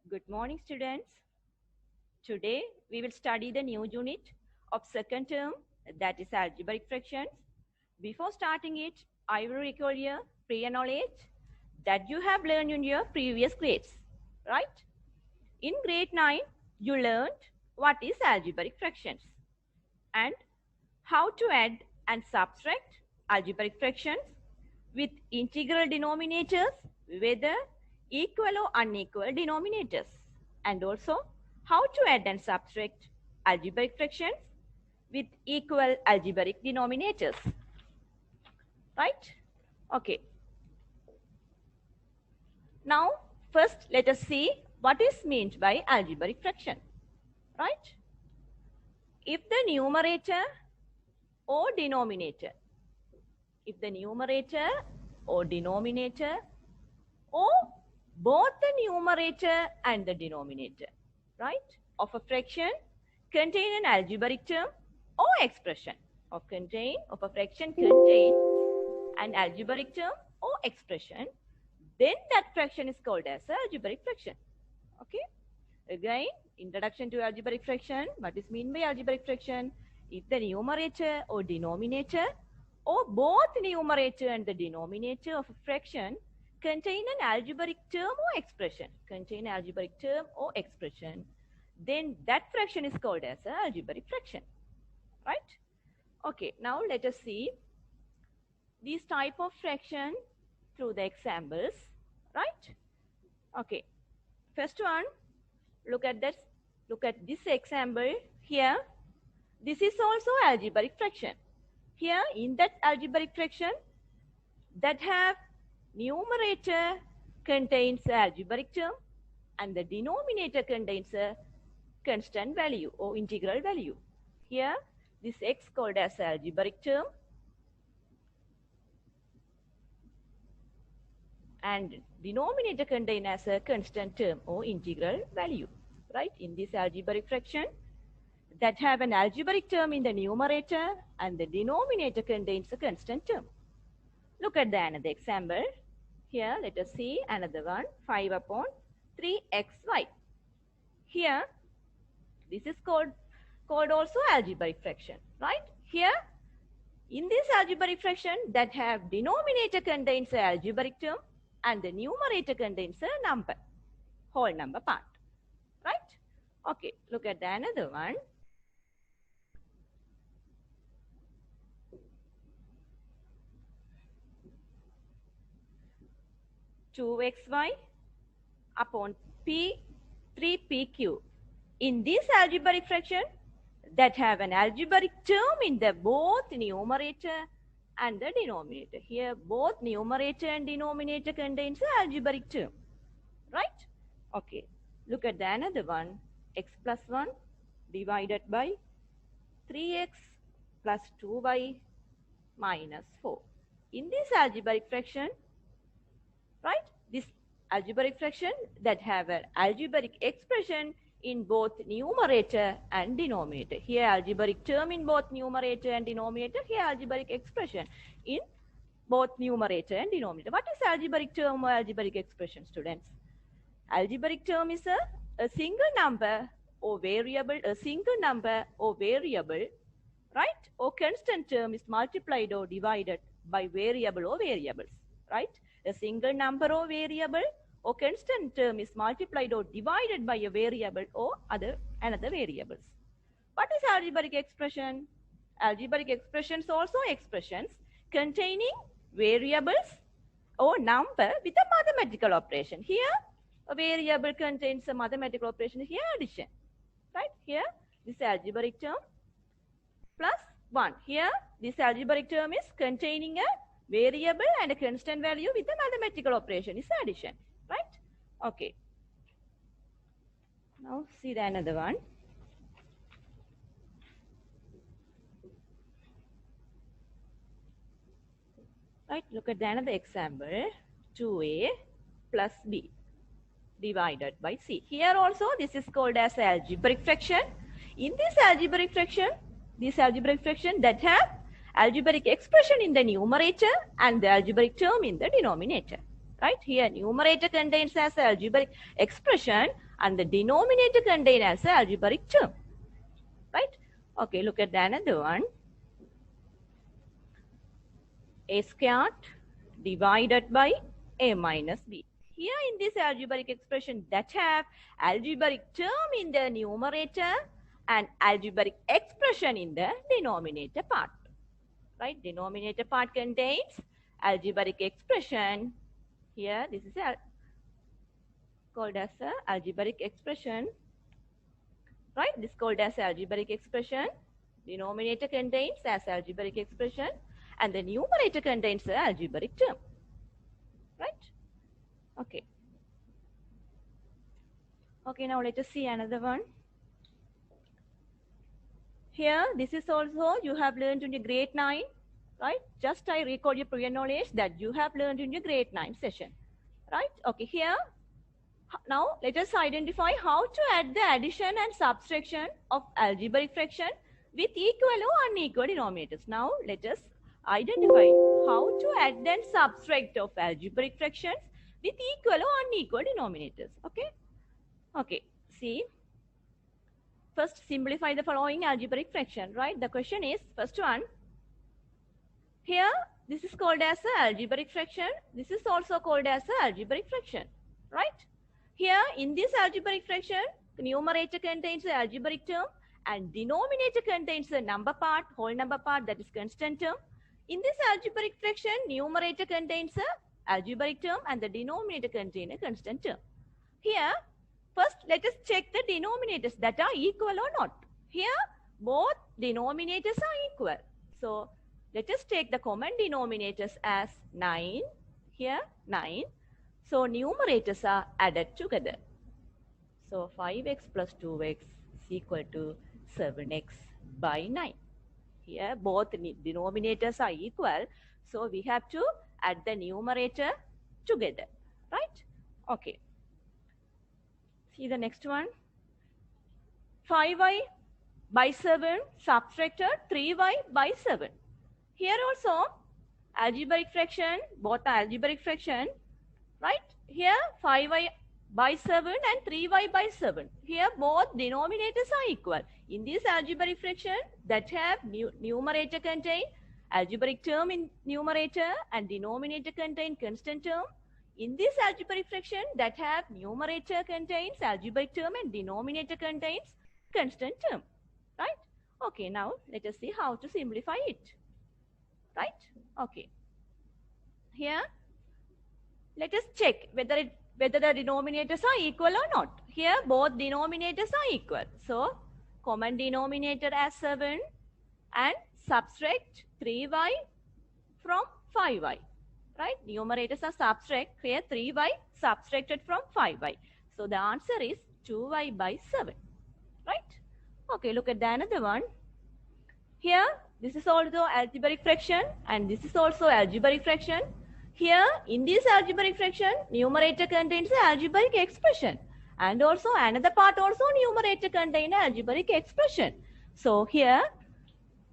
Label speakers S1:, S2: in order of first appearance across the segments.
S1: Good morning, students. Today we will study the new unit of second term, that is algebraic fractions. Before starting it, I will recall your prior knowledge that you have learned in your previous grades, right? In grade 9, you learned what is algebraic fractions and how to add and subtract algebraic fractions with integral denominators, whether equal or unequal denominators, and also how to add and subtract algebraic fractions with equal algebraic denominators. Right? Okay. Now, first let us see what is meant by algebraic fraction. Right? If the numerator or denominator, or both the numerator and the denominator, right, of a fraction contain an algebraic term or expression, or of a fraction contain an algebraic term or expression, then that fraction is called as algebraic fraction. Okay. Again, introduction to algebraic fraction. What is meant by algebraic fraction? If the numerator or denominator, or both numerator and the denominator of a fraction contain an algebraic term or expression, then that fraction is called as an algebraic fraction. Right? Okay, now let us see these type of fraction through the examples. Right? Okay. First one, look at this example here. This is also algebraic fraction. Here in that algebraic fraction that have numerator contains a algebraic term and the denominator contains a constant value or integral value. Here this x called as algebraic term and denominator contains as a constant term or integral value. Right? In this algebraic fraction that have an algebraic term in the numerator and the denominator contains a constant term. Look at the another example. Here let us see another one, 5 upon 3xy. Here this is called also algebraic fraction. Right? Here in this algebraic fraction that have denominator contains a algebraic term and the numerator contains a number, whole number part. Right? Okay, look at the another one. (2xy) upon p 3pq. In this algebraic fraction that have an algebraic term in the both numerator and the denominator. Here both numerator and denominator contains an algebraic term. Right? Okay. Look at the another one. X plus 1 divided by 3x plus 2y minus 4. In this algebraic fraction, right, this algebraic fraction that have an algebraic expression in both numerator and denominator. Here algebraic term in both numerator and denominator. Here algebraic expression in both numerator and denominator. What is algebraic term or algebraic expression, students? Algebraic term is a single number or variable, right? Or constant term is multiplied or divided by variable or variables, right? A single number or variable or constant term is multiplied or divided by a variable or another variables. What is algebraic expression? Algebraic expressions also expressions containing variables or number with a mathematical operation. Here a variable contains a mathematical operation, here addition. Right? Here this algebraic term plus 1. Here this algebraic term is containing a variable and a constant value with a mathematical operation is addition. Right? Okay. Now see the another one. Right? Look at the another example. 2a plus b divided by c. Here also this is called as algebraic fraction. In this algebraic fraction that have algebraic expression in the numerator and the algebraic term in the denominator. right? Here numerator contains as an algebraic expression and the denominator contains as an algebraic term, right? Okay, look at another one. A squared divided by a minus b. Here in this algebraic expression that have algebraic term in the numerator and algebraic expression in the denominator part, right? Denominator part contains algebraic expression. Here this is called as a algebraic expression, right? This is called as algebraic expression. Denominator contains as algebraic expression and the numerator contains the algebraic term, right? Okay. Okay, now let us see another one. Here, this is also you have learned in your grade 9, right? Just I recall your prior knowledge that you have learned in your grade 9 session, right? Okay, here, now let us identify how to add the addition and subtraction of algebraic fraction with equal or unequal denominators. Now, let us identify how to add and subtract of algebraic fractions with equal or unequal denominators. Okay? Okay, see. First, simplify the following algebraic fraction, right? The question is, first one, here, this is called as an algebraic fraction. This is also called as an algebraic fraction, right? Here, in this algebraic fraction, the numerator contains the algebraic term and denominator contains the number part, whole number part, that is constant term. In this algebraic fraction, numerator contains a algebraic term and the denominator contains a constant term. Here, first let us check the denominators that are equal or not. Here, both denominators are equal. So, let us take the common denominators as 9. Here, 9. So, numerators are added together. So, 5x plus 2x is equal to 7x by 9. Here, both denominators are equal. So, we have to add the numerator together, right? Okay. See the next one. 5y by 7 subtracted 3y by 7. Here also, algebraic fraction, both are algebraic fraction, right? Here, 5y by 7 and 3y by 7. Here, both denominators are equal. In this algebraic fraction, that have numerator contain algebraic term in numerator and denominator contain constant term. In this algebraic fraction, that have numerator contains algebraic term and denominator contains constant term, right? Okay, now let us see how to simplify it, right? Okay. Here, let us check whether the denominators are equal or not. Here, both denominators are equal. So, common denominator as 7 and subtract 3y from 5y. Right? Numerators are subtract. Here 3y subtracted from 5y. So the answer is 2y by 7. Right? Okay, look at the another one. Here, this is also algebraic fraction and this is also algebraic fraction. Here, in this algebraic fraction, numerator contains the algebraic expression. And also another part also numerator contains algebraic expression. So here,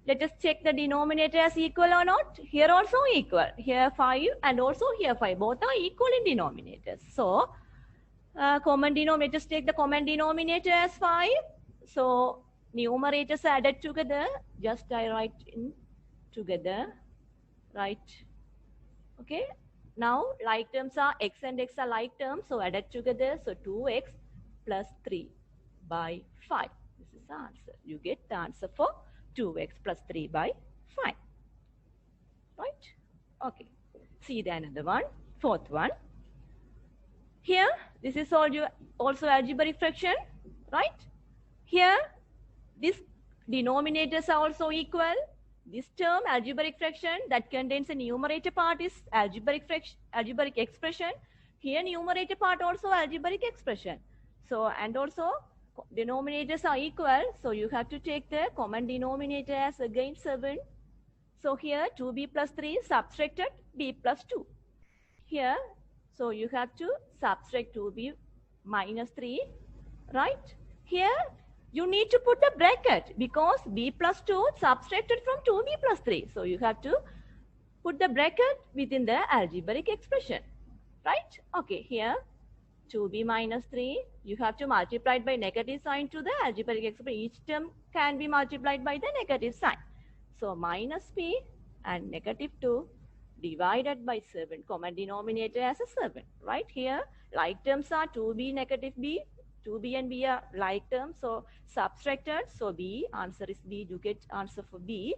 S1: let us check the denominator as equal or not. Here also equal. Here 5 and also here 5. Both are equal in denominators. So, common denominators, take the common denominator as 5. So, numerators are added together. Just I write in together. Right. Okay. Now, like terms are x and x are like terms. So, added together. So, 2x plus 3 by 5. This is the answer. You get the answer for 2x plus 3 by 5. Right? Okay. See the another one. Fourth one. Here, this is also algebraic fraction. Right? Here, these denominators are also equal. This term, algebraic fraction, that contains a numerator part is algebraic expression. Here, numerator part also algebraic expression. So, and also, denominators are equal, so you have to take the common denominator as again 7. So here 2b plus 3 subtracted b plus 2. Here, so you have to subtract 2b minus 3, right? Here, you need to put a bracket because b plus 2 subtracted from 2b plus 3. So you have to put the bracket within the algebraic expression, right? Okay, here 2b minus 3, you have to multiply it by negative sign to the algebraic expression. Each term can be multiplied by the negative sign. So minus p and negative 2 divided by 7, common denominator as a 7, right? Here like terms are 2b negative b, 2b and b are like terms, so subtracted, so b, answer is b, you get answer for b,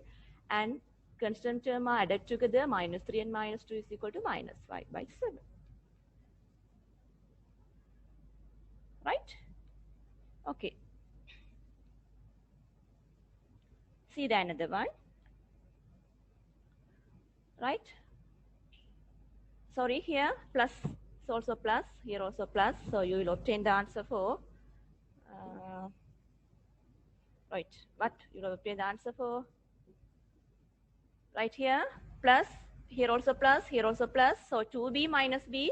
S1: and constant term are added together, minus 3 and minus 2 is equal to minus 5 by 7. Right? Okay. See the another one. Right? Sorry, here plus is also plus, here also plus. So you will obtain the answer for, right, what? You will obtain the answer for, right here, plus, here also plus, here also plus. So 2b minus b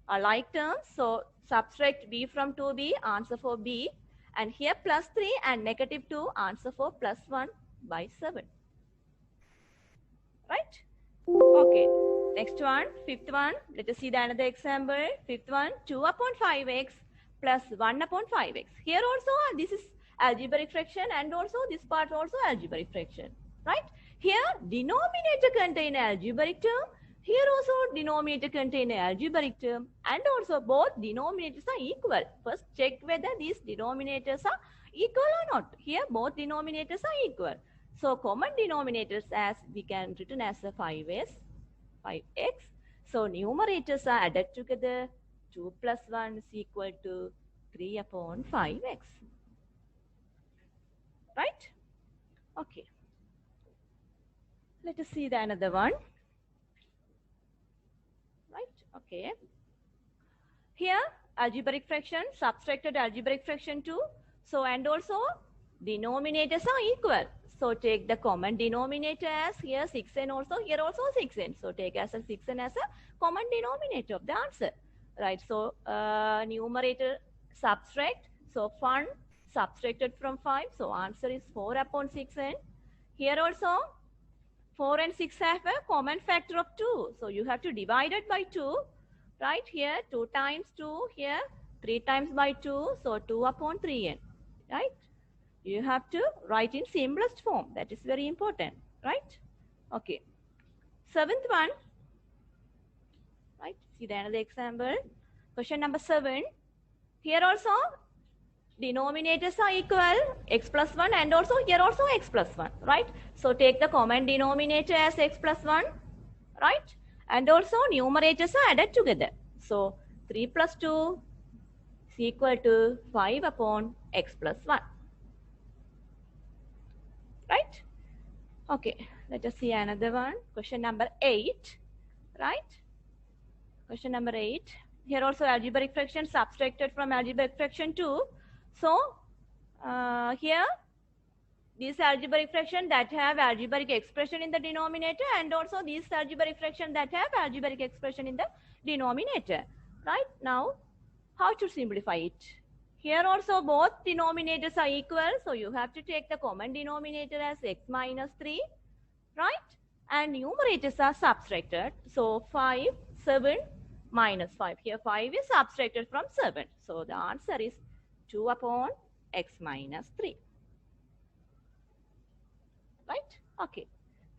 S1: are like terms. So subtract b from 2b, answer for b. And here plus 3 and negative 2, answer for plus 1 by 7. Right? Okay. Next one, fifth one. Let us see the another example. Fifth one, 2 upon 5x plus 1 upon 5x. Here also this is algebraic fraction, and also this part also algebraic fraction. Right? Here denominator contain algebraic term. Here also denominator contain algebraic term, and also both denominators are equal. First check whether these denominators are equal or not. Here both denominators are equal. So common denominators as we can written as a 5x. So numerators are added together. 2 plus 1 is equal to 3 upon 5x. Right? Okay. Let us see the another one. Right? Okay. Here algebraic fraction, subtracted algebraic fraction too. So and also denominators are equal. So take the common denominator as here 6n, also here also 6n. So take as a 6n as a common denominator of the answer. Right. So numerator subtract. So 1 subtracted from 5. So answer is 4 upon 6n. Here also 4 and 6 have a common factor of 2. So you have to divide it by 2. Right. Here 2 times 2. Here 3 times by 2. So 2 upon 3n. Right. You have to write in simplest form. That is very important, right? Okay. Seventh one, right? See the another example. Question number 7. Here also denominators are equal, x plus 1, and also here also x plus 1, right? So take the common denominator as x plus 1, right? And also numerators are added together. So 3 plus 2 is equal to 5 upon x plus 1. Right? Okay, let us see another one. Question number 8, right? Question number 8. Here also algebraic fraction subtracted from algebraic fraction 2. So, here this algebraic fraction that have algebraic expression in the denominator, and also this algebraic fraction that have algebraic expression in the denominator. Right? Now, how to simplify it? Here also both denominators are equal, so you have to take the common denominator as x minus 3, right? And numerators are subtracted. So 5, 7, minus 5. Here 5 is subtracted from 7. So the answer is 2 upon x minus 3. Right? Okay.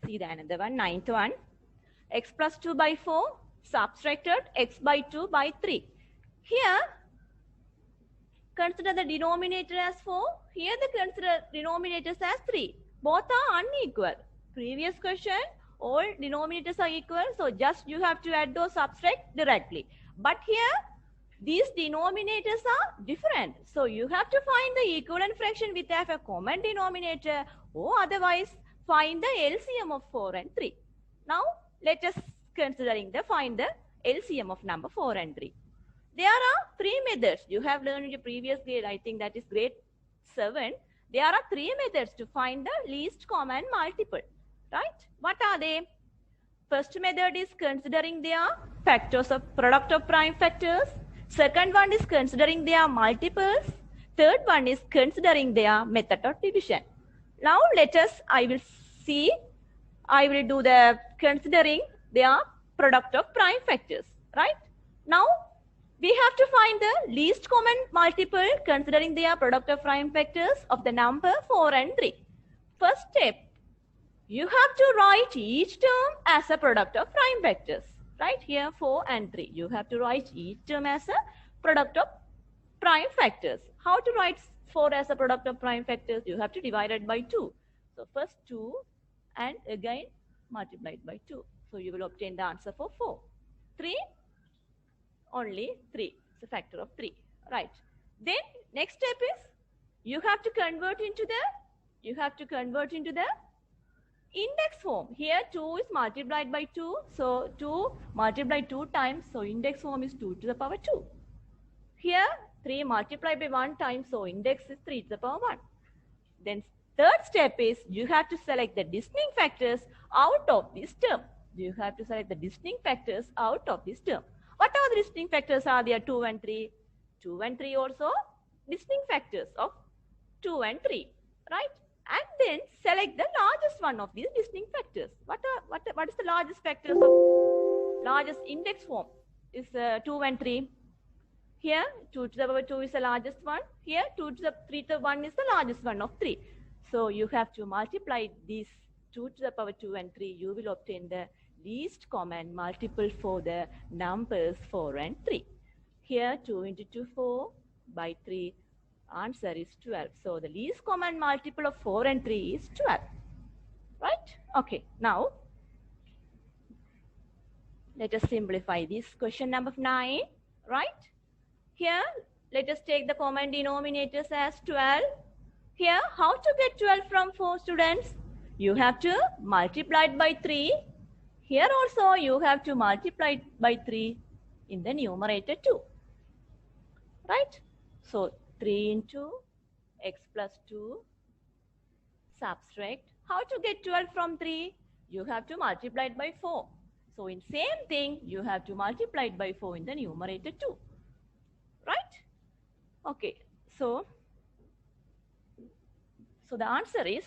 S1: See the another one, ninth one. X plus 2 by 4 subtracted x by 2 by 3. Here consider the denominator as 4. Here the consider denominators as 3. Both are unequal. Previous question, all denominators are equal. So just you have to add those subtract directly. But here, these denominators are different. So you have to find the equivalent fraction with a common denominator, or otherwise find the LCM of 4 and 3. Now let us find the LCM of number 4 and 3. There are 3 methods. You have learned in your previous grade, I think that is grade 7. There are 3 methods to find the least common multiple, right? What are they? First method is considering their factors of product of prime factors. Second one is considering their multiples. Third one is considering their method of division. Now I will do the considering their product of prime factors, right? Now we have to find the least common multiple considering they are product of prime factors of the number 4 and 3. First step, you have to write each term as a product of prime factors. Right here 4 and 3. You have to write each term as a product of prime factors. How to write 4 as a product of prime factors? You have to divide it by 2. So first 2 and again multiplied by 2. So you will obtain the answer for 4. 3, only 3. It's a factor of 3. Right. Then next step is you have to convert into the index form. Here 2 is multiplied by 2. So 2 multiplied 2 times. So index form is 2 to the power 2. Here 3 multiplied by 1 times. So index is 3 to the power 1. Then third step is you have to select the distinct factors out of this term. You have to select the distinct factors out of this term. What are the distinct factors are there? 2 and 3. 2 and 3 also distinct factors of 2 and 3. Right? And then select the largest one of these distinct factors. What is the largest factors of largest index form? Is 2 and 3. Here 2 to the power 2 is the largest one. Here 2 to the 3 to the 1 is the largest one of 3. So you have to multiply these 2 to the power 2 and 3. You will obtain the least common multiple for the numbers 4 and 3. Here 2 into 2, 4 by 3. Answer is 12. So the least common multiple of 4 and 3 is 12. Right? Okay. Now let us simplify this. Question number 9. Right? Here let us take the common denominators as 12. Here how to get 12 from 4, students? You have to multiply it by 3. Here also you have to multiply it by 3 in the numerator too. Right? So 3 into x plus 2 subtract. How to get 12 from 3? You have to multiply it by 4. So in same thing, you have to multiply it by 4 in the numerator too. Right? Okay. So the answer is,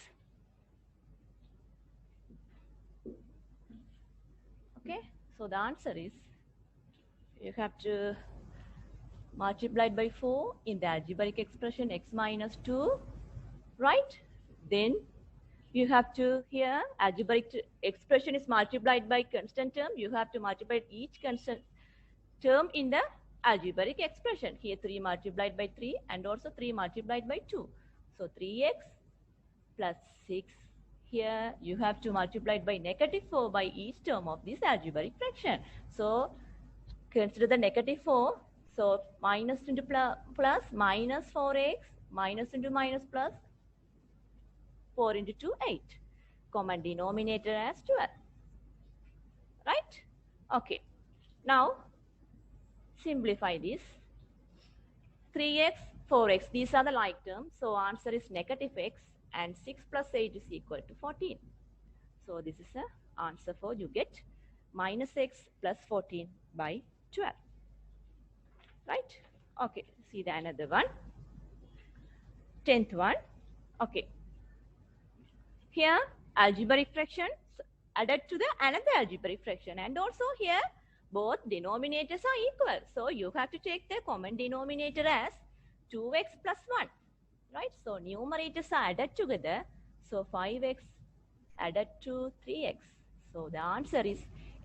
S1: okay. So the answer is, you have to multiply it by 4 in the algebraic expression x minus 2, right? Then you have to, here algebraic expression is multiplied by constant term. You have to multiply each constant term in the algebraic expression. Here 3 multiplied by 3 and also 3 multiplied by 2. So 3x plus 6. Here you have to multiply it by negative 4 by each term of this algebraic fraction. So consider the negative 4. So minus into plus minus 4x, minus into minus plus 4 into 2, 8. Common denominator as 12. Right? Okay. Now simplify this. 3x, 4x, these are the like terms. So answer is negative x, and 6 plus 8 is equal to 14. So this is the answer for, you get minus x plus 14 by 12. Right? Okay. See the another one. 10th one. Okay. Here algebraic fraction added to the another algebraic fraction, and also here both denominators are equal. So you have to take the common denominator as 2x plus 1. Right? So numerators are added together. So 5x added to 3x. So the answer is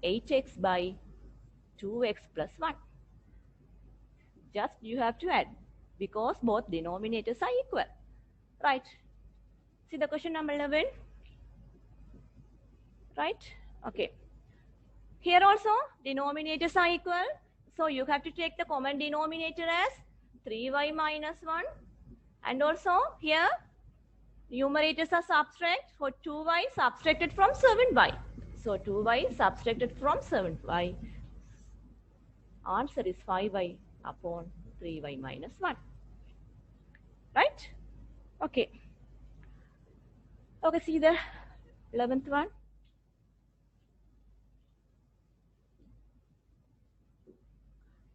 S1: 8x by 2x plus 1. Just you have to add because both denominators are equal. Right? See the question number 11. Right? Okay. Here also denominators are equal. So you have to take the common denominator as 3y minus 1. And also here numerators are subtract. For 2y subtracted from 7y. So 2y subtracted from 7y. Answer is 5y upon 3y minus 1. Right? Okay. Okay, see the 11th one.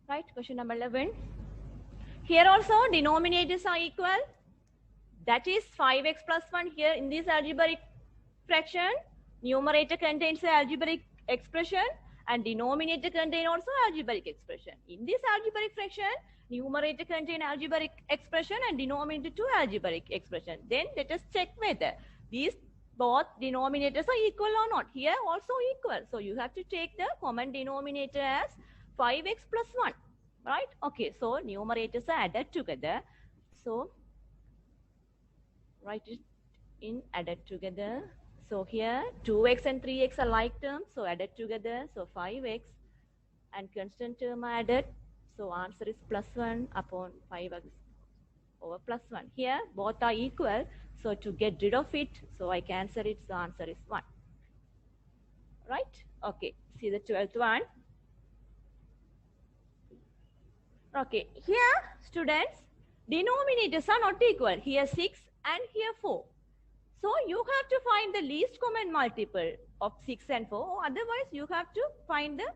S1: Right, question number 11. Here also denominators are equal. That is 5x plus 1 here in this algebraic fraction. Numerator contains the algebraic expression and denominator contain also algebraic expression. In this algebraic fraction, numerator contain algebraic expression and denominator two algebraic expression. Then let us check whether these both denominators are equal or not. Here also equal. So you have to take the common denominator as 5x plus 1. Right? Okay, so numerators are added together. So write it in added together. So here 2x and 3x are like terms, so added together. So 5x and constant term are added. So answer is plus 1 upon 5x over plus 1. Here both are equal. So to get rid of it, so I cancel it. So answer is 1. Right? Okay. See the 12th one. Okay. Here, students, denominators are not equal. Here 6 and here 4. So you have to find the least common multiple of 6 and 4. Or otherwise, you have to find the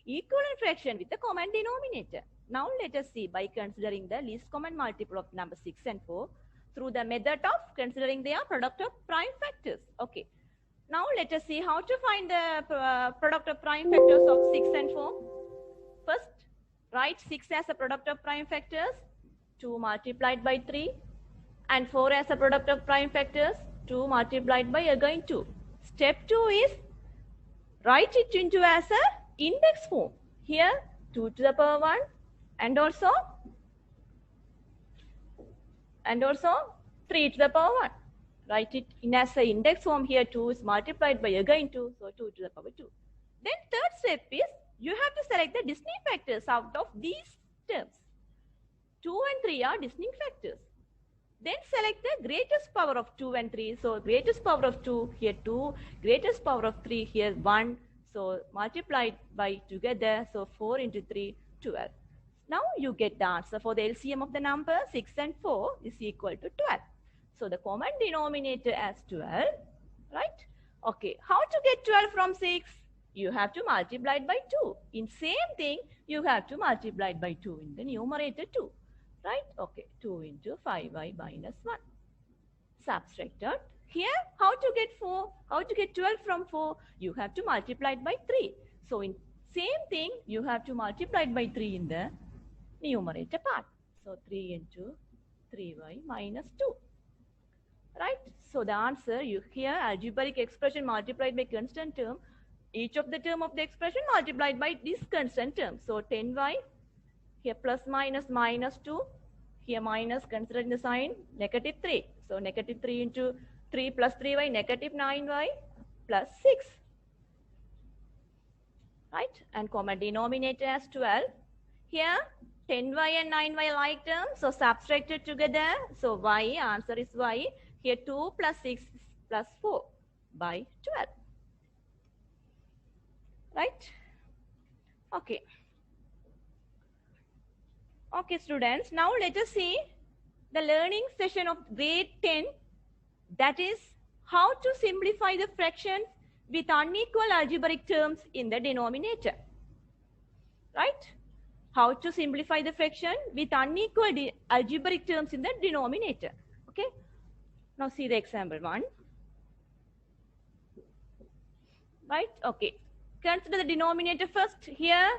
S1: equivalent fraction with the common denominator. Now let us see by considering the least common multiple of number 6 and 4 through the method of considering their product of prime factors. Okay. Now let us see how to find the product of prime factors of 6 and 4. First, write 6 as a product of prime factors, 2 multiplied by 3, and 4 as a product of prime factors, 2 multiplied by again 2. Step 2 is write it into as a index form. Here 2 to the power 1 and also 3 to the power 1. Write it in as a index form. Here 2 is multiplied by again 2, so 2 to the power 2. Then third step is you have to select the distinct factors out of these terms. 2 and 3 are distinct factors. Then select the greatest power of 2 and 3. So greatest power of 2 here 2, greatest power of 3 here 1. So multiplied by together. So 4 into 3, 12. Now you get the answer for the LCM of the number 6 and 4 is equal to 12. So the common denominator as 12, right? Okay, how to get 12 from 6? You have to multiply it by 2. In same thing, you have to multiply it by 2 in the numerator too. Right? Okay, 2 into 5y minus 1. Subtracted. Here, how to get 4? How to get 12 from 4? You have to multiply it by 3. So, in same thing, you have to multiply it by 3 in the numerator part. So, 3 into 3y minus 2. Right? So, the answer, you here, algebraic expression multiplied by constant term. Each of the term of the expression multiplied by this constant term. So, 10y. Here plus minus minus 2. Here minus, considering the sign, negative 3. So negative 3 into 3 plus 3y, negative 9y plus 6. Right? And common denominator as 12. Here 10y and 9y like terms. So subtracted together. So y, answer is y. Here 2 plus 6 plus 4 by 12. Right? Okay. Okay, students, now let us see the learning session of grade 10, that is how to simplify the fractions with unequal algebraic terms in the denominator. Right? How to simplify the fraction with unequal algebraic terms in the denominator. Okay? Now see the example 1. Right? Okay. Consider the denominator first. Here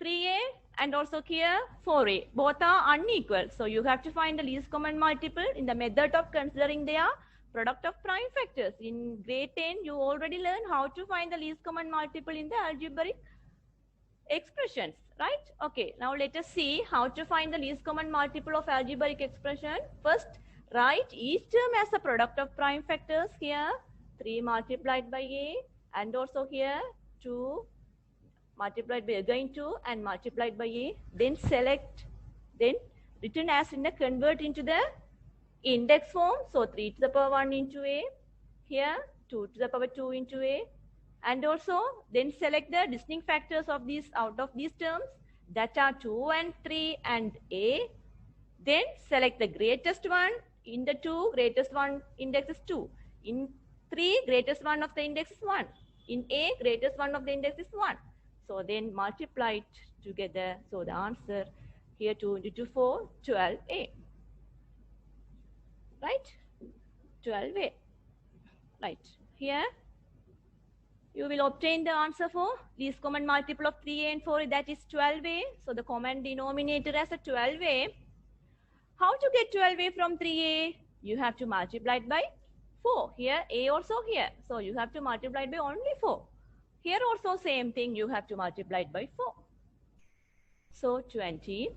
S1: 3a and also here 4a. Both are unequal. So you have to find the least common multiple in the method of considering their product of prime factors. In grade 10, you already learned how to find the least common multiple in the algebraic expressions. Right? Okay. Now let us see how to find the least common multiple of algebraic expression. First, write each term as a product of prime factors. Here 3 multiplied by a and also here 2 multiplied by again 2 and multiplied by a, then select, then written as in the convert into the index form. So 3 to the power 1 into a, here 2 to the power 2 into a, and also then select the distinct factors of these out of these terms, that are 2 and 3 and a, then select the greatest one. In the 2, greatest one index is 2. In 3, greatest one of the index is 1. In a, greatest one of the index is 1. So then multiply it together. So the answer here 2 into 2, 4, 12a. Right? 12a. Right. Here you will obtain the answer for least common multiple of 3a and 4a, that is 12a. So the common denominator as a 12a. How to get 12a from 3a? You have to multiply it by 4. Here, a also here. So you have to multiply it by only 4. Here also same thing, you have to multiply it by 4. So 20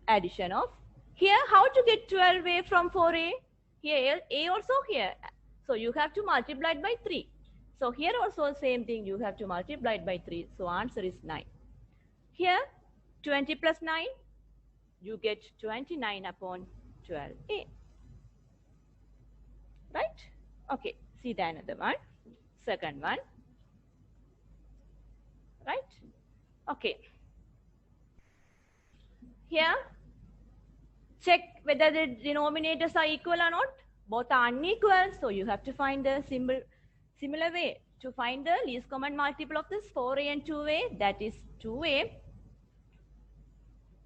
S1: addition of, here how to get 12a from 4a? Here, a also here. So you have to multiply it by 3. So here also same thing, you have to multiply it by 3. So answer is 9. Here, 20 plus 9, you get 29 upon 12a. Right? Okay, see the another one. Second one. Right? Okay. Here, check whether the denominators are equal or not. Both are unequal, so you have to find the similar way to find the least common multiple of this 4a and 2a, that is 2a.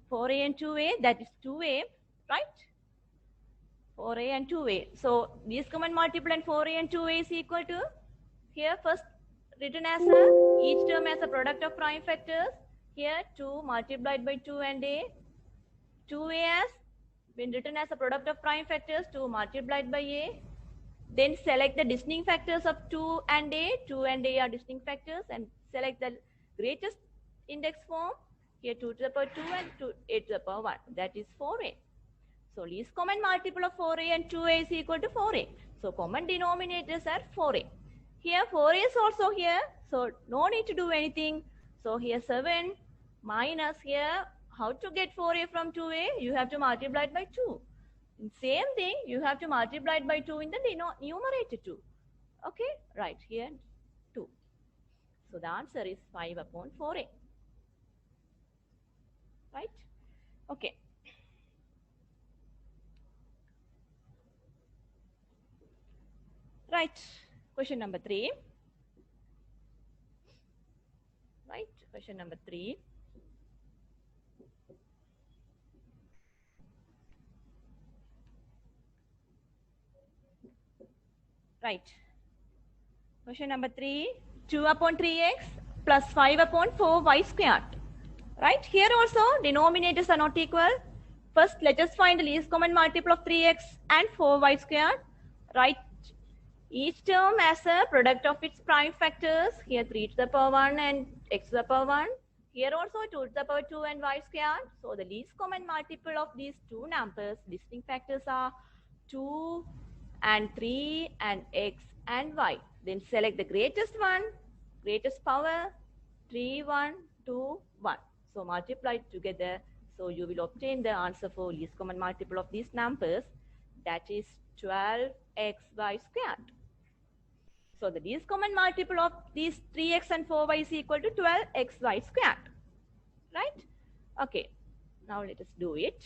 S1: 4a and 2a, that is 2a, right? 4a and 2a. So least common multiple and 4a and 2a is equal to, here first written as each term as a product of prime factors. Here 2 multiplied by 2 and a. 2a has been written as a product of prime factors, 2 multiplied by a. Then select the distinct factors of 2 and a. 2 and a are distinct factors, and select the greatest index form. Here 2 to the power 2 and 8 to the power 1. That is 4a. So least common multiple of 4a and 2a is equal to 4a. So common denominators are 4a. Here 4a is also here. So no need to do anything. So here 7 minus here. How to get 4a from 2a? You have to multiply it by 2. Same thing, you have to multiply it by 2 in the numerator too. Okay, right, here 2. So the answer is 5 upon 4a. Right? Okay. Right, question number 3. Right, question number 3. Right. Question number 3, 2 upon 3x plus 5 upon 4y squared. Right. Here also denominators are not equal. First, let us find the least common multiple of 3x and 4y squared. Write each term as a product of its prime factors. Here 3 to the power 1 and x to the power 1. Here also 2 to the power 2 and y squared. So the least common multiple of these two numbers, distinct factors, are 2 and 3 and x and y. Then select the greatest one, greatest power, 3, 1, 2, 1. So multiply together. So you will obtain the answer for least common multiple of these numbers, that is 12xy squared. So the least common multiple of these 3x and 4y is equal to 12xy squared. Right? Okay. Now let us do it.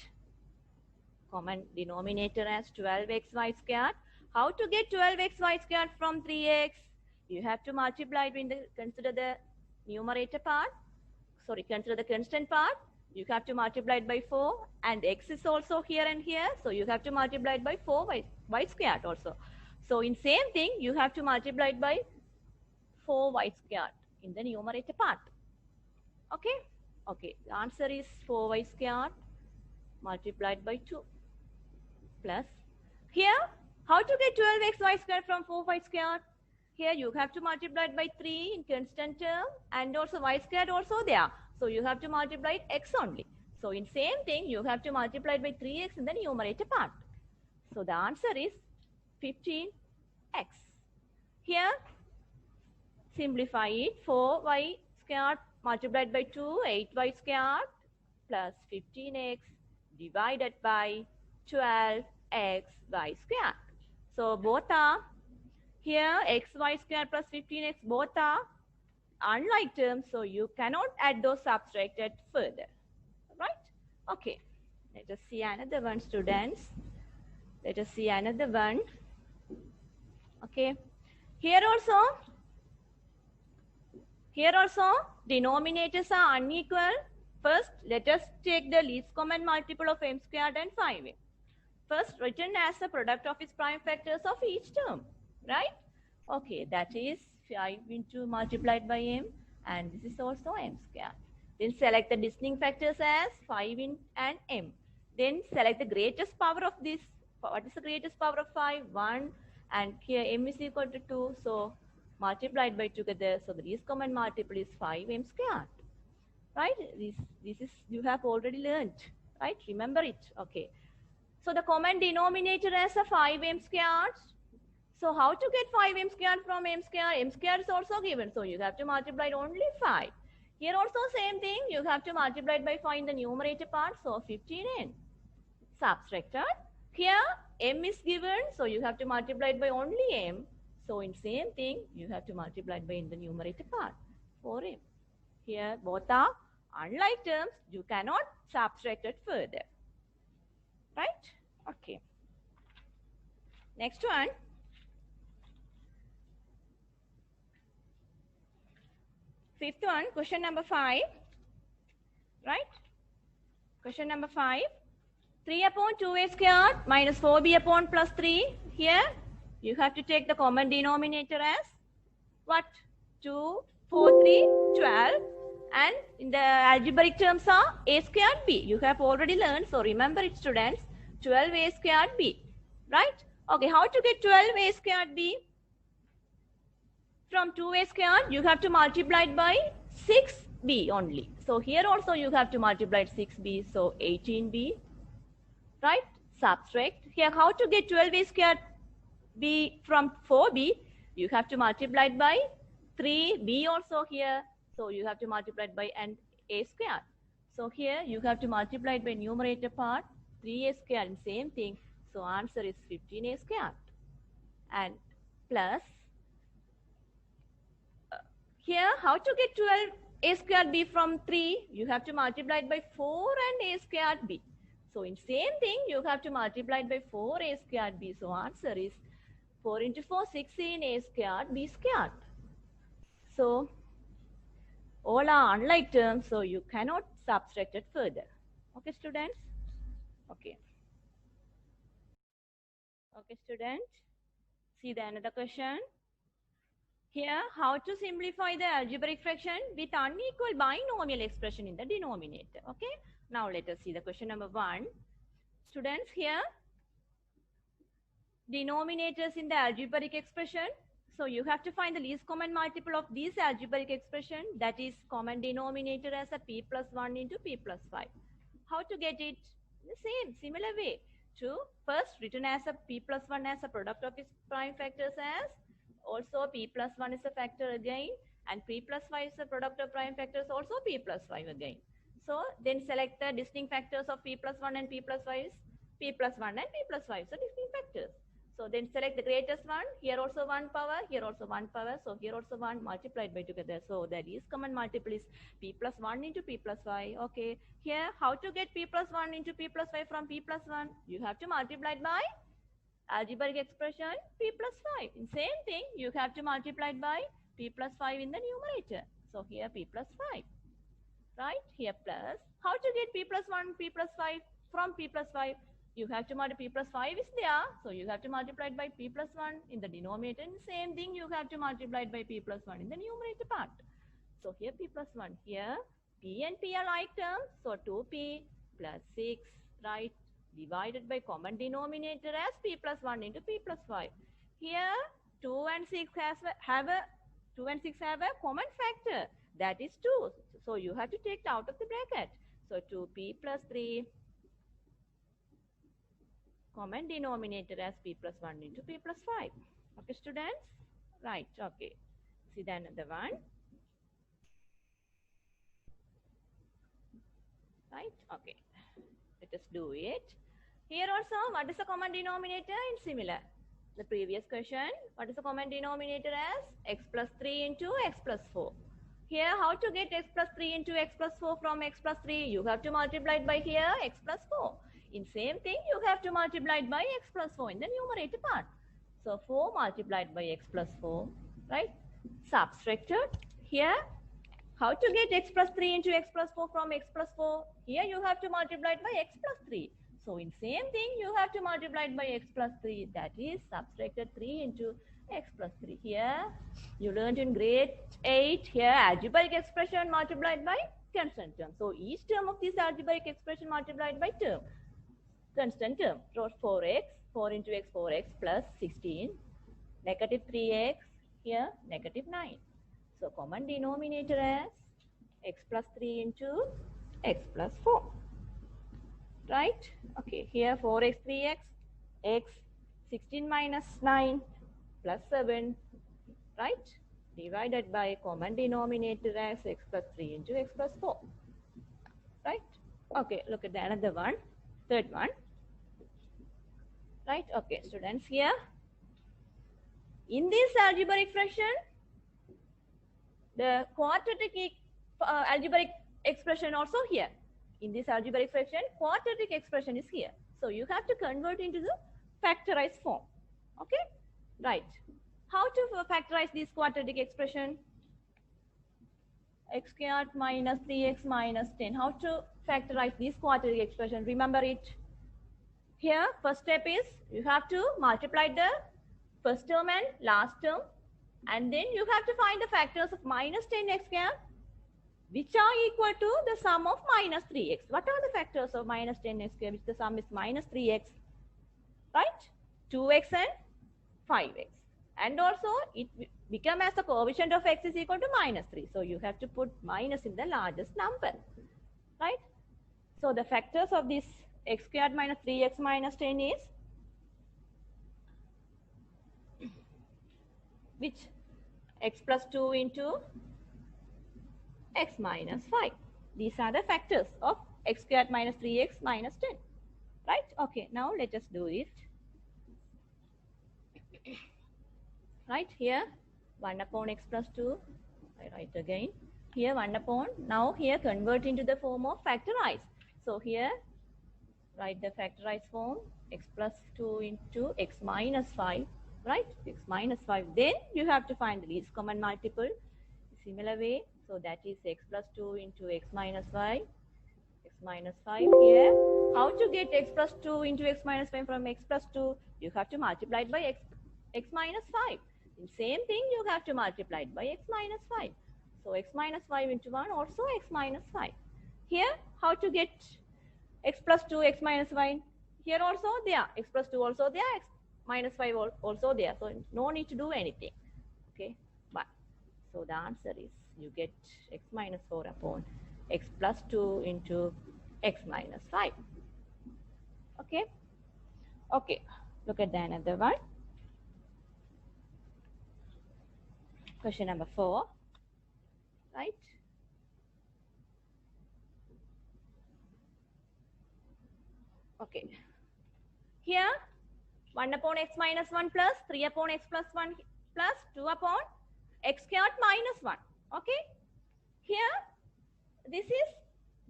S1: Common denominator as 12xy squared. How to get 12xy squared from 3x? You have to multiply it when consider the numerator part. Sorry, consider the constant part. You have to multiply it by 4, and x is also here and here. So you have to multiply it by 4y squared also. So in same thing, you have to multiply it by 4y squared in the numerator part. Okay? Okay, the answer is 4y squared multiplied by 2 plus. Here, how to get 12xy squared from 4y squared? Here you have to multiply it by 3 in constant term, and also y squared also there. So you have to multiply it x only. So in same thing, you have to multiply it by 3x in the numerator part. So the answer is 15x. Here, simplify it. 4y squared multiplied by 2, 8y squared plus 15x divided by 12xy squared. So both are here, xy squared plus 15x, both are unlike terms, so you cannot add those subtracted further. Right? Okay. Let us see another one, students. Let us see another one. Okay. Here also, denominators are unequal. First, let us take the least common multiple of m squared and 5m. First, written as a product of its prime factors of each term. Right? Okay, that is 5 into multiplied by m, and this is also m squared. Then select the distinct factors as 5 in and m. Then select the greatest power of this. What is the greatest power of 5? 1. And here m is equal to 2. So multiplied by together. So the least common multiple is 5m squared. Right? This is you have already learned. Right? Remember it. Okay. So the common denominator as a 5m squared. So how to get 5m squared from m squared? M squared is also given. So you have to multiply only 5. Here also same thing. You have to multiply by 5 in the numerator part. So 15n. Subtracted. Here m is given. So you have to multiply by only m. So in same thing, you have to multiply by in the numerator part. 4m. Here both are unlike terms. You cannot subtract it further. Right? Okay. Next one. Fifth one, question number 5. Right? Question number 5. 3 upon 2a squared minus 4b upon plus 3. Here, you have to take the common denominator as what? 2, 4, 3, 12. And in the algebraic terms are a squared b. You have already learned. So remember it, students. 12a squared b. Right? Okay, how to get 12a squared b? From 2a squared, you have to multiply it by 6b only. So here also you have to multiply 6b. So 18b. Right? Subtract. Here, how to get 12a squared b from 4b? You have to multiply it by 3b also here. So you have to multiply it by and a squared. So here you have to multiply it by numerator part 3a squared and same thing. So answer is 15a squared. And plus here, how to get 12a squared b from 3? You have to multiply it by 4 and a squared b. So in same thing, you have to multiply it by 4a squared b. So answer is 4 into 4, 16a squared b squared. So all are unlike terms, so you cannot subtract it further. Okay, students? Okay. Okay, students. See the another question. Here, how to simplify the algebraic fraction with unequal binomial expression in the denominator. Okay. Now let us see the question number 1. Students, here, denominators in the algebraic expression. So you have to find the least common multiple of this algebraic expression, that is common denominator as a p plus 1 into p plus 5. How to get it? The same, similar way. To first written as a p plus 1 as a product of its prime factors as also p plus 1 is a factor again, and p plus 5 is a product of prime factors also p plus 5 again. So then select the distinct factors of p plus 1 and p plus 5 is p plus 1 and p plus 5, so distinct factors. So then select the greatest one. Here also 1 power, here also 1 power. So here also 1 multiplied by together. So the least common multiple is p plus 1 into p plus 5. Okay. Here, how to get p plus 1 into p plus 5 from p plus 1? You have to multiply it by algebraic expression p plus 5. In same thing, you have to multiply it by p plus 5 in the numerator. So here p plus 5. Right? Here plus. How to get p plus 1, p plus 5 from p plus 5? You have to multiply, p plus 5 is there. So you have to multiply it by p plus 1 in the denominator. And same thing, you have to multiply it by p plus 1 in the numerator part. So here p plus 1. Here p and p are like terms. So 2p plus 6, right? Divided by common denominator as p plus 1 into p plus 5. Here 2 and 6 have a common factor. That is 2. So you have to take it out of the bracket. So 2p plus 3. Common denominator as p plus 1 into p plus 5. Okay, students? Right, okay. See the another one. Right, okay. Let us do it. Here also, what is the common denominator? And similar. The previous question, what is the common denominator as? X plus 3 into x plus 4. Here, how to get x plus 3 into x plus 4 from x plus 3? You have to multiply it by here x plus 4. In same thing, you have to multiply it by x plus 4 in the numerator part. So 4 multiplied by x plus 4, right? Subtracted. Here, how to get x plus 3 into x plus 4 from x plus 4? Here you have to multiply it by x plus 3. So in same thing, you have to multiply it by x plus 3. That is subtracted 3 into x plus 3. Here, you learned in grade 8, here algebraic expression multiplied by constant term. So each term of this algebraic expression multiplied by term, constant term. So 4x, 4 into x, 4x plus 16, negative 3x, here negative 9. So common denominator as x plus 3 into x plus 4. Right? Okay, here 4x, 3x, x, 16 minus 9 plus 7, right? Divided by common denominator as x plus 3 into x plus 4. Right? Okay, look at the another one, third one. Right? Okay, students, here in this algebraic fraction, the quadratic algebraic expression also here. In this algebraic fraction, quadratic expression is here. So you have to convert into the factorized form. Okay? Right. How to factorize this quadratic expression? X squared minus 3x minus 10. How to factorize this quadratic expression? Remember it. Here, first step is you have to multiply the first term and last term. And then you have to find the factors of minus 10x squared, which are equal to the sum of minus 3x. What are the factors of minus 10x squared, which the sum is minus 3x? Right? 2x and 5x. And also, it becomes as the coefficient of x is equal to minus 3. So, you have to put minus in the largest number. Right? So, the factors of this x squared minus 3x minus 10 is which? X plus 2 into x minus 5. These are the factors of x squared minus 3x minus 10. Right? Okay, now let us do it. Right, here 1 upon x plus 2. I write again. Here 1 upon, now here convert into the form of factorize. So here write the factorized form, x plus 2 into x minus 5. Right, x minus 5. Then you have to find the least common multiple. Similar way, so that is x plus 2 into x minus 5. X minus 5 here. How to get x plus 2 into x minus 5 from x plus 2? You have to multiply it by x minus 5. In same thing, you have to multiply it by x minus 5. So x minus 5 into 1 also x minus 5. Here, how to get x plus 2, x minus 5? Here also there, x plus 2 also there, x minus 5 also there. So no need to do anything. Okay, but so the answer is you get x minus 4 upon x plus 2 into x minus 5. Okay. Okay. Look at the another one. Question number 4. Right. Okay. Here 1 upon x minus 1 plus 3 upon x plus 1 plus 2 upon x squared minus 1. Okay. Here this is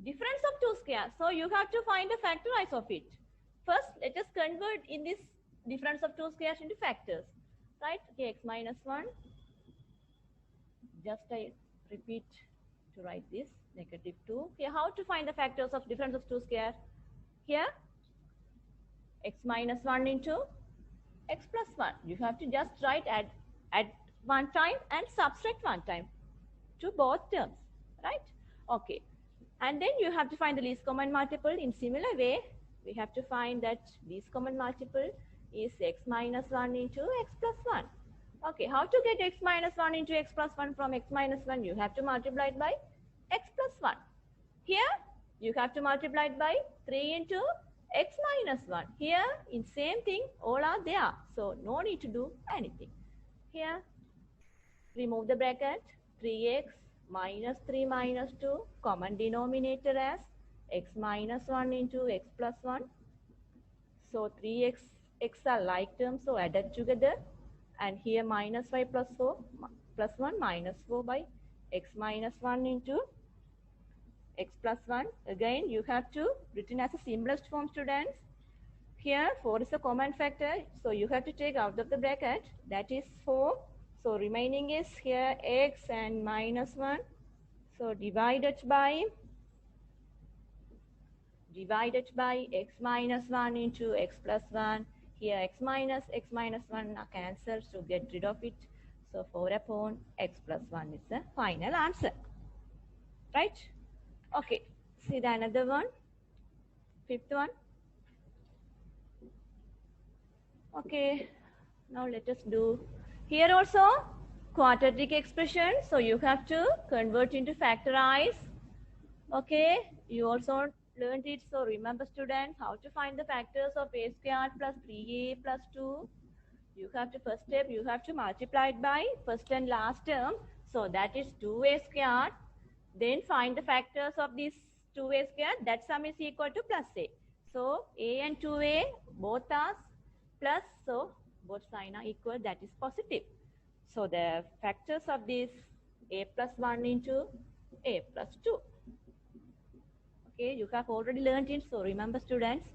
S1: difference of two squares. So you have to find the factorize of it. First, let us convert in this difference of two squares into factors. Right? Okay, x minus 1. Just I repeat to write this, negative 2. Okay, how to find the factors of difference of two squares? Here, x minus 1 into x plus 1. You have to just write add one time and subtract one time to both terms. Right? Okay. And then you have to find the least common multiple. In similar way, we have to find that least common multiple is x minus 1 into x plus 1. Okay, how to get x minus 1 into x plus 1 from x minus 1? You have to multiply it by x plus 1. Here, you have to multiply it by 3 into x minus 1. Here, in same thing, all are there. So, no need to do anything. Here, remove the bracket, 3x minus 3 minus 2, common denominator as x minus 1 into x plus 1. So 3x, x are like terms, so added together. And here minus 5 plus 4, plus 1 minus 4 by x minus 1 into x plus 1. Again, you have to written as a simplest form, students. Here 4 is a common factor, so you have to take out of the bracket, that is 4. So remaining is here x and minus 1. So divided by x minus 1 into x plus 1. here x minus 1 are cancelled to get rid of it. So 4 upon x plus 1 is the final answer. Right? Okay. See the another one. Fifth one. Okay. Now let us do here also quadratic expression. So you have to convert into factorize. Okay. You also learned it. So remember students how to find the factors of a squared plus 3a plus 2. You have to first step, you have to multiply it by first and last term. So that is 2a squared. Then find the factors of this 2a squared. That sum is equal to plus a. So a and 2a both are plus. So both sign are equal. That is positive. So the factors of this a plus 1 into a plus 2. Okay, you have already learned it. So remember students.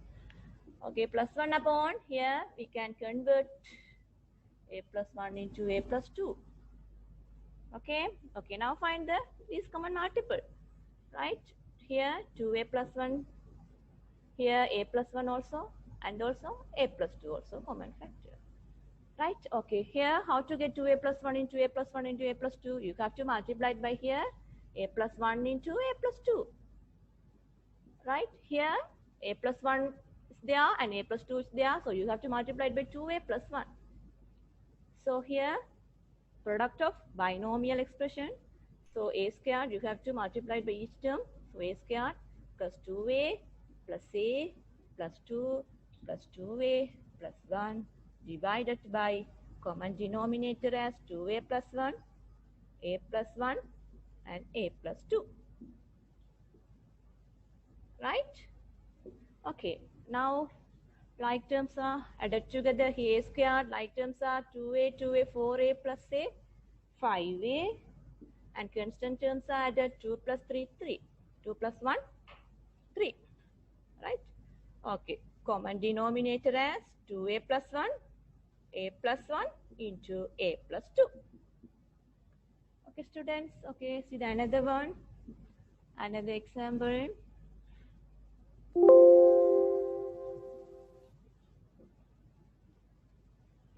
S1: Okay, plus 1 upon here we can convert a plus 1 into a plus 2. Okay, okay, now find the least common multiple. Right, here 2a plus 1, here a plus 1 also, and also a plus 2 also common factor. Right, okay, here how to get 2a plus 1 into a plus 1 into a plus 2? You have to multiply it by here a plus 1 into a plus 2. Right, here a plus 1 is there and a plus 2 is there, so you have to multiply it by 2a plus 1. So here product of binomial expression. So a squared you have to multiply by each term. So a squared plus 2a plus a plus 2 plus 2a plus 1 divided by common denominator as 2a plus 1, a plus 1 and a plus 2. Right? Okay, now like terms are added together. Here a squared, like terms are 2a, 4a plus a, 5a, and constant terms are added 2 plus 3, 3. 2 plus 1, 3. Right? Okay, common denominator as 2a plus 1, a plus 1 into a plus 2. Okay, students. Okay, see the another one. Another example.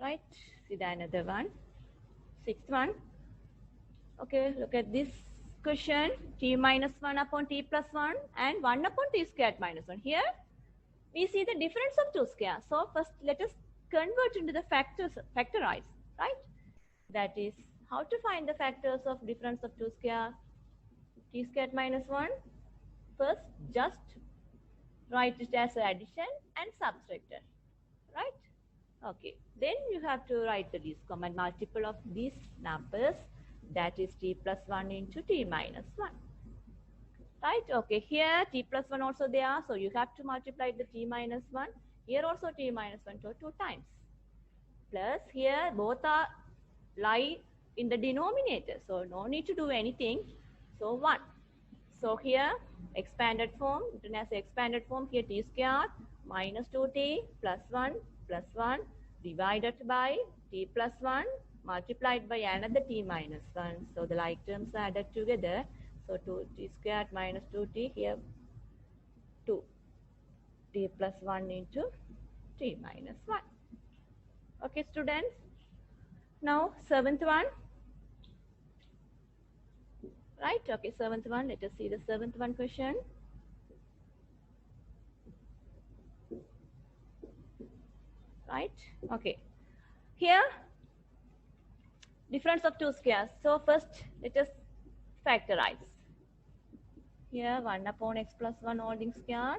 S1: Right, see the another one. Sixth one. Okay, look at this question. T minus 1 upon t plus 1 and 1 upon t squared minus 1. Here we see the difference of two squares. So first let us convert into the factors, factorize, right? That is how to find the factors of difference of two squares. T squared minus 1. First just write it as addition and subtraction, right? Okay, then you have to write the least common multiple of these numbers, that is t plus 1 into t minus 1. Right, okay, here t plus 1 also there, so you have to multiply the t minus 1. Here also t minus 1 to 2 times. Plus here both are lie in the denominator, so no need to do anything. So 1. So here expanded form, written as expanded form, here t squared minus 2t plus 1 divided by t plus 1 multiplied by another t minus 1. So the like terms are added together. So 2t squared minus 2t, here 2 t plus 1 into t minus 1. Okay, students. Now seventh one. Right, okay, seventh one. Let us see the seventh one question. Right, okay. Here, difference of two squares. So first, let us factorize. Here, 1 upon x plus 1 holding square.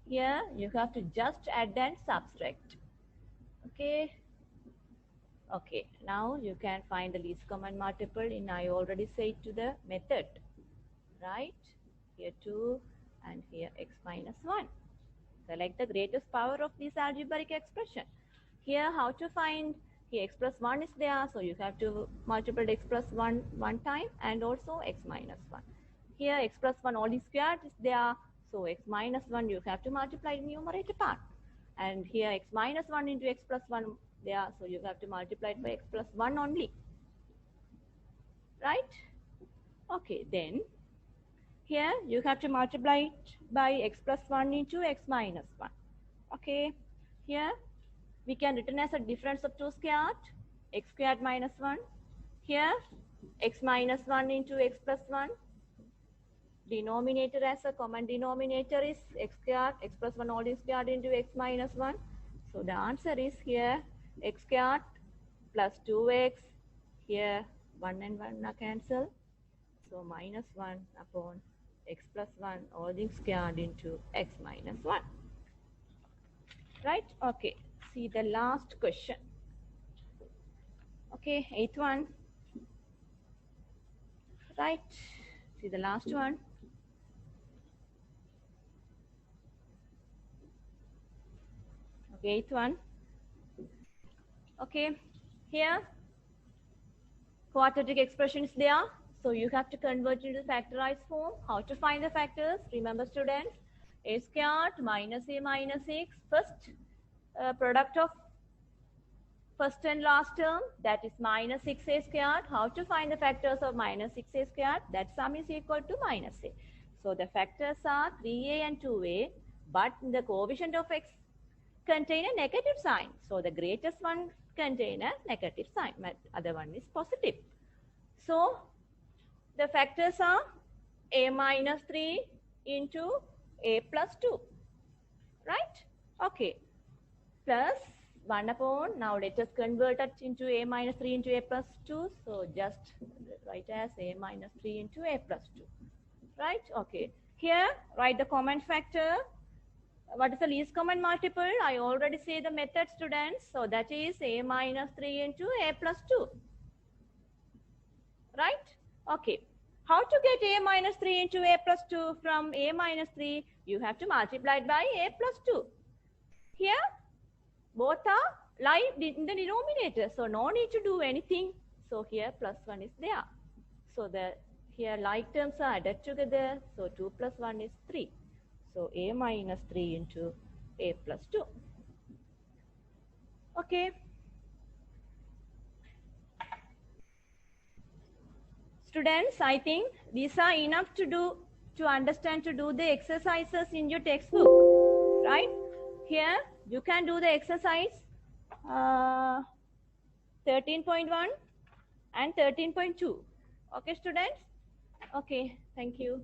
S1: Here, you have to just add and subtract. Okay. Okay, now you can find the least common multiple in, I already said to the method. Right, here 2 and here x minus 1. Select the greatest power of this algebraic expression. Here how to find, here x plus 1 is there, so you have to multiply x plus 1 one time and also x minus 1. Here x plus 1 all squared is there, so x minus 1 you have to multiply the numerator part. And here x minus 1 into x plus 1 there, so you have to multiply it by x plus 1 only. Right? Okay, then here you have to multiply it by x plus 1 into x minus 1. Okay, here we can written as a difference of 2 squared, x squared minus 1. Here, x minus 1 into x plus 1. Denominator as a common denominator is x squared, x plus 1 all squared into x minus 1. So the answer is here x squared plus 2x. Here 1 and 1 are cancelled. So minus 1 upon x plus 1 all squared into x minus 1. Right? Okay. See the last question. Okay, 8th one. Right. See the last one. Okay, 8th one. Okay, here quadratic expression is there. So you have to convert it into factorized form. How to find the factors? Remember students, a squared minus a minus x, first product of first and last term, that is minus 6a squared. How to find the factors of minus 6a squared? That sum is equal to minus a. So the factors are 3a and 2a, but the coefficient of x contain a negative sign. So the greatest one contain a negative sign, but other one is positive. So the factors are a minus 3 into a plus 2, right? Okay, plus 1 upon, now let us convert it into a minus 3 into a plus 2. So just write as a minus 3 into a plus 2, right? Okay, here write the common factor. What is the least common multiple? I already say the method, students. So that is a minus 3 into a plus 2. Right? Okay. How to get a minus 3 into a plus 2 from a minus 3? You have to multiply it by a plus 2. Here, both are lie in the denominator. So no need to do anything. So here plus 1 is there. So here like terms are added together. So 2 plus 1 is 3. So a minus 3 into a plus 2. Okay. Students, I think these are enough to understand to do the exercises in your textbook, right? Here you can do the exercise 13.1 and 13.2. Okay, students? Okay, thank you.